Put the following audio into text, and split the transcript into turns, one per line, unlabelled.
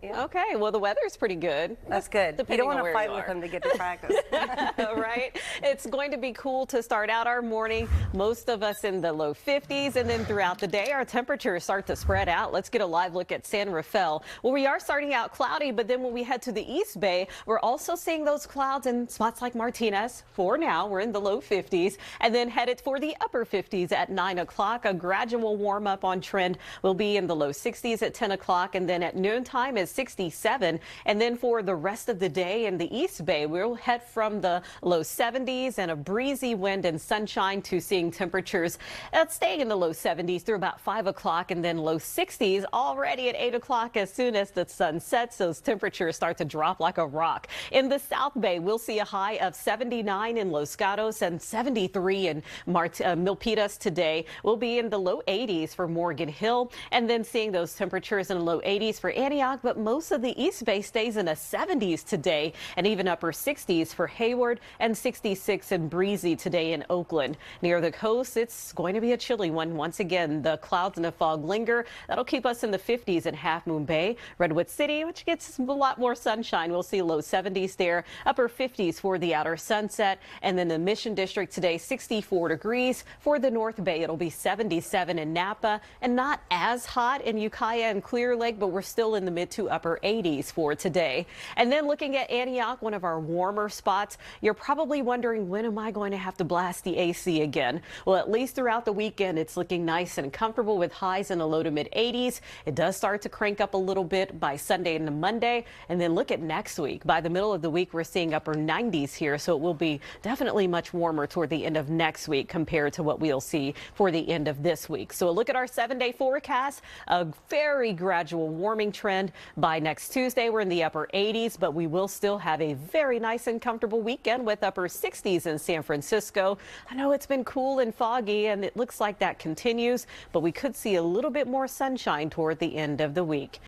Yeah.
Okay, well, the weather's pretty good.
That's good. You
Depending
don't
on
want
where
to fight
you
with
are.
them to get to practice.
Right? It's going to be cool to start out our morning. Most of us in the low 50s, and then throughout the day, our temperatures start to spread out. Let's get a live look at San Rafael. Well, we are starting out cloudy, but then when we head to the East Bay, we're also seeing those clouds in spots like Martinez. For now, we're in the low 50s, and then headed for the upper 50s at 9 o'clock. A gradual warm up on trend will be in the low 60s at 10 o'clock, and then at noontime is 67. And then for the rest of the day in the East Bay, we'll head from the low 70s and a breezy wind and sunshine to seeing temperatures staying in the low 70s through about 5 o'clock, and then low 60s already at 8 o'clock. As soon as the sun sets, those temperatures start to drop like a rock. In the South Bay, we'll see a high of 79 in Los Gatos and 73 in Milpitas today. We'll be in the low 80s for Morgan Hill, and then seeing those temperatures in the low 80s for Antioch, but most of the East Bay stays in the 70s today, and even upper 60s for Hayward, and 66 and breezy today in Oakland. Near the coast, it's going to be a chilly one. Once again, the clouds and the fog linger. That'll keep us in the 50s in Half Moon Bay. Redwood City, which gets a lot more sunshine, we'll see low 70s there, upper 50s for the outer Sunset, and then the Mission District today 64 degrees. For the North Bay, it'll be 77 in Napa, and not as hot in Ukiah and Clear Lake, but we're still in the mid to upper 80s for today. And then looking at Antioch, one of our warmer spots, you're probably wondering, when am I going to have to blast the AC again? Well, at least throughout the weekend, it's looking nice and comfortable with highs in the low to mid 80s. It does start to crank up a little bit by Sunday into Monday. And then look at next week. By the middle of the week, we're seeing upper 90s here. So it will be definitely much warmer toward the end of next week compared to what we'll see for the end of this week. So a look at our 7-day forecast, a very gradual warming trend. By next Tuesday, we're in the upper 80s, but we will still have a very nice and comfortable weekend with upper 60s in San Francisco. I know it's been cool and foggy, and it looks like that continues, but we could see a little bit more sunshine toward the end of the week.